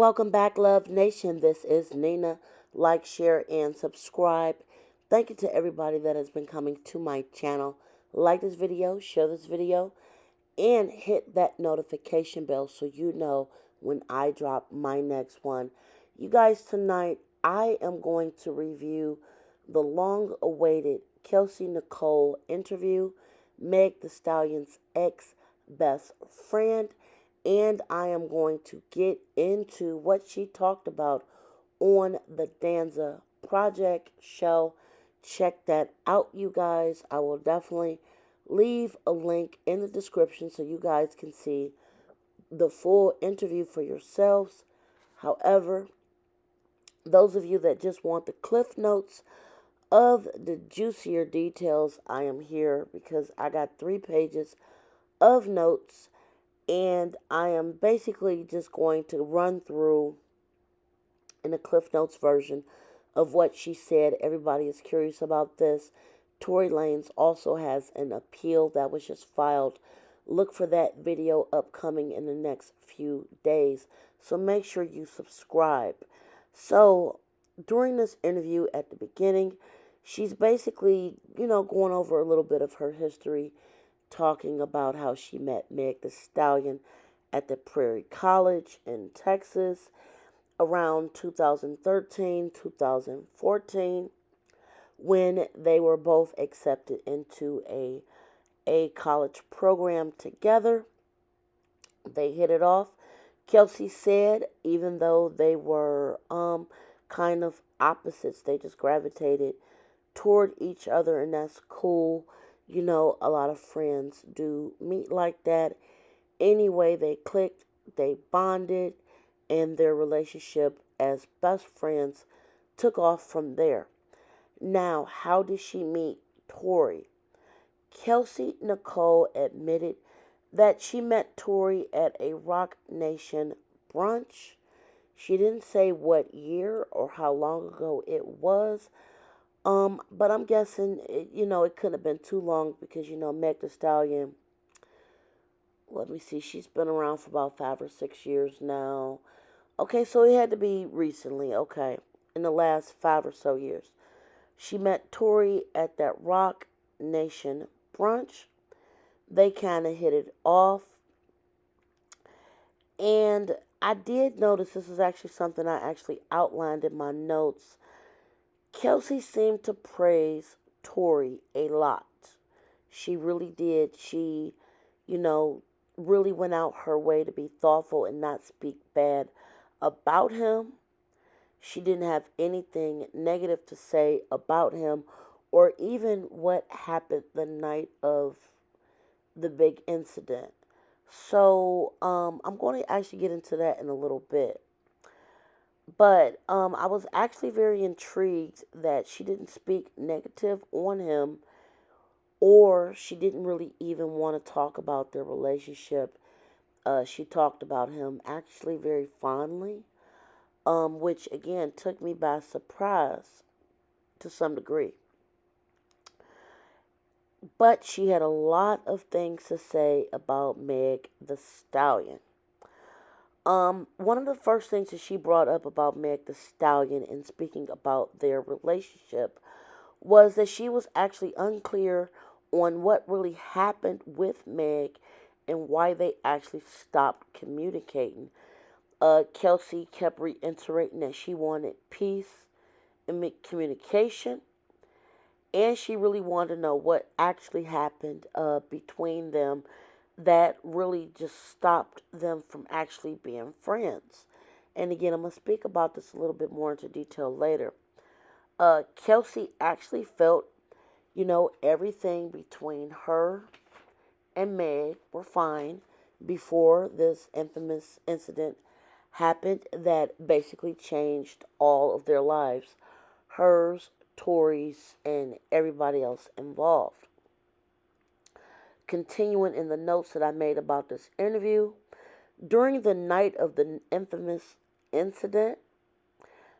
Welcome back, Love Nation. This is Nina. Like, share, and subscribe. Thank you to everybody that has been coming to my channel. Like this video, share this video, and hit that notification bell so you know when I drop my next one. You guys, tonight I am going to review the long-awaited Kelsey Nicole interview, Meg Thee Stallion's ex-best friend, and I am going to get into what she talked about on the Danza Project show. Check that out, you guys. I will definitely leave a link in the description so you guys can see the full interview for yourselves. However, those of you that just want the cliff notes of the juicier details, I am here because I got 3 pages of notes, and I am basically just going to run through in a Cliff Notes version of what she said. Everybody is curious about this. Tory Lanez also has an appeal that was just filed. Look for that video upcoming in the next few days. So make sure you subscribe. So during this interview at the beginning, she's basically, going over a little bit of her history, talking about how she met Meg Thee Stallion at the Prairie College in Texas around 2013, 2014, when they were both accepted into a college program together. They hit it off. Kelsey said even though they were kind of opposites, they just gravitated toward each other, and that's cool. A lot of friends do meet like that. Anyway, they clicked, they bonded, and their relationship as best friends took off from there. Now, how did she meet Tory? Kelsey Nicole admitted that she met Tory at a Rock Nation brunch. She didn't say what year or how long ago it was. But I'm guessing, it couldn't have been too long because, Meg Thee Stallion, let me see, she's been around for about 5 or 6 years now. Okay, so it had to be recently, okay, in the last 5 or so years. She met Tory at that Rock Nation brunch. They kind of hit it off. And I did notice, this is actually something I actually outlined in my notes. Kelsey seemed to praise Tory a lot. She really did. She, really went out her way to be thoughtful and not speak bad about him. She didn't have anything negative to say about him or even what happened the night of the big incident. So, I'm going to actually get into that in a little bit. But I was actually very intrigued that she didn't speak negative on him, or she didn't really even want to talk about their relationship. She talked about him actually very fondly, which again took me by surprise to some degree. But she had a lot of things to say about Meg Thee Stallion. One of the first things that she brought up about Meg Thee Stallion in speaking about their relationship was that she was actually unclear on what really happened with Meg and why they actually stopped communicating. Kelsey kept reiterating that she wanted peace and communication, and she really wanted to know what actually happened between them that really just stopped them from actually being friends. And again, I'm going to speak about this a little bit more into detail later. Kelsey actually felt, everything between her and Meg were fine before this infamous incident happened that basically changed all of their lives. Hers, Tory's, and everybody else involved. Continuing in the notes that I made about this interview, during the night of the infamous incident,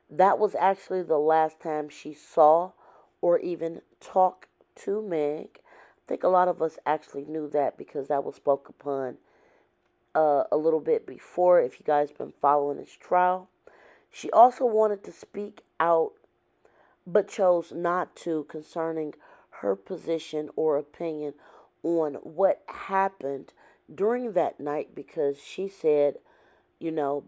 that was actually the last time she saw or even talked to Meg. I think a lot of us actually knew that because that was spoke upon a little bit before, if you guys been following his trial. She also wanted to speak out but chose not to concerning her position or opinion on what happened during that night because she said,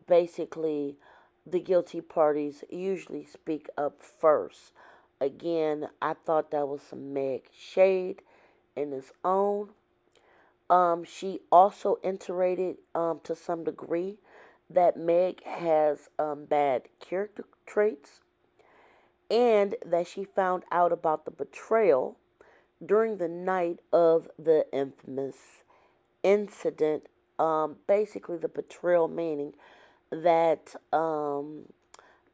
basically the guilty parties usually speak up first. Again, I thought that was some Meg shade in its own. She also iterated to some degree that Meg has bad character traits and that she found out about the betrayal during the night of the infamous incident. Basically, the betrayal meaning that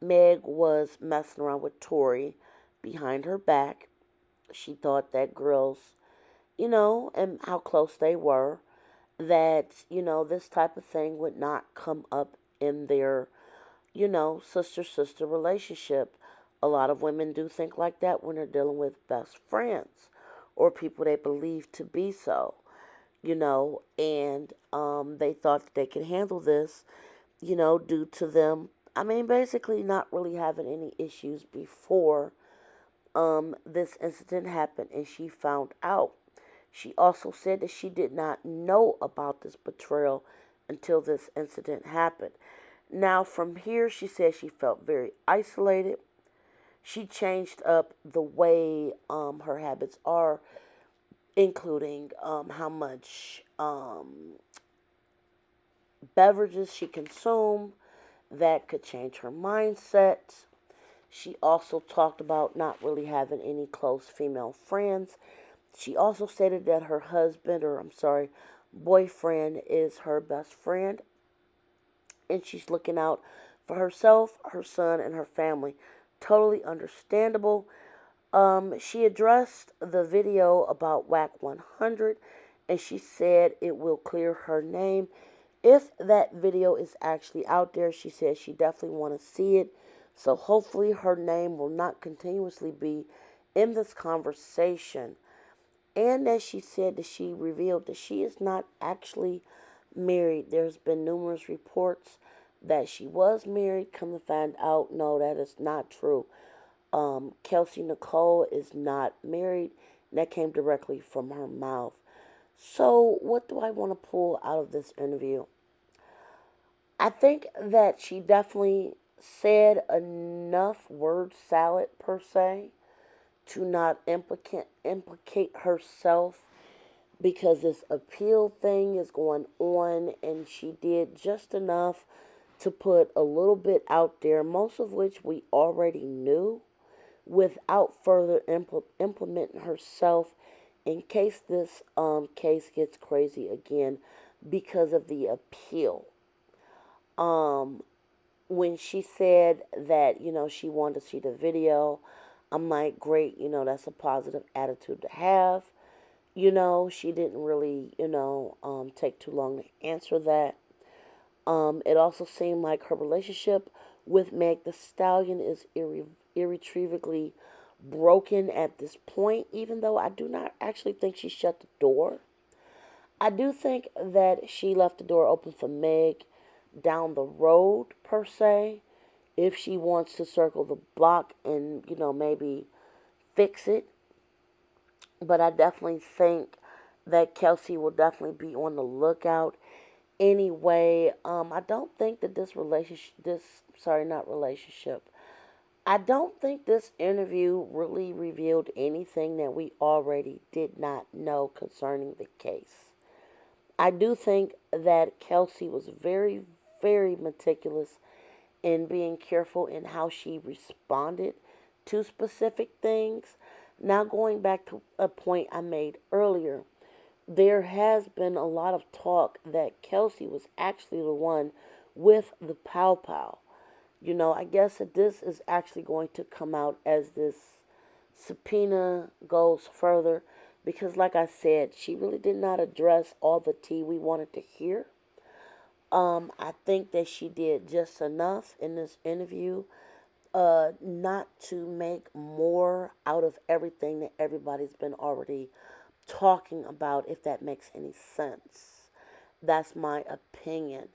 Meg was messing around with Tory behind her back. She thought that girls, and how close they were, that, this type of thing would not come up in their, sister sister relationship. A lot of women do think like that when they're dealing with best friends or people they believe to be so, and they thought that they could handle this, due to them. I mean, basically, not really having any issues before this incident happened and she found out. She also said that she did not know about this betrayal until this incident happened. Now, from here, she said she felt very isolated. She changed up the way her habits are, including how much beverages she consumed that could change her mindset. She also talked about not really having any close female friends. She also stated that her husband, or I'm sorry, boyfriend, is her best friend, and she's looking out for herself, her son, and her family. Totally understandable. She addressed the video about WAC 100, and she said it will clear her name if that video is actually out there. She said she definitely want to see it, so hopefully her name will not continuously be in this conversation. And as she said that she revealed that she is not actually married. There's been numerous reports that she was married. Come to find out, no, that is not true. Kelsey Nicole is not married. And that came directly from her mouth. So, what do I want to pull out of this interview? I think that she definitely said enough word salad per se to not implicate herself because this appeal thing is going on, and she did just enough to put a little bit out there, most of which we already knew, without further implementing herself in case this case gets crazy again because of the appeal. Um, when she said that, she wanted to see the video, I'm like, great, that's a positive attitude to have. She didn't really, take too long to answer that. It also seemed like her relationship with Meg Thee Stallion is irretrievably broken at this point, even though I do not actually think she shut the door. I do think that she left the door open for Meg down the road, per se, if she wants to circle the block and, maybe fix it. But I definitely think that Kelsey will definitely be on the lookout. Anyway, I don't think that not relationship. I don't think this interview really revealed anything that we already did not know concerning the case. I do think that Kelsey was very, very meticulous in being careful in how she responded to specific things. Now, going back to a point I made earlier, there has been a lot of talk that Kelsey was actually the one with the pow pow. I guess that this is actually going to come out as this subpoena goes further because, like I said, she really did not address all the tea we wanted to hear. I think that she did just enough in this interview not to make more out of everything that everybody's been already talking about, if that makes any sense. That's my opinion.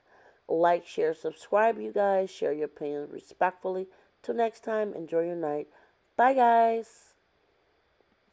Like, share, subscribe, you guys. Share your opinion respectfully. Till next time, enjoy your night. Bye, guys.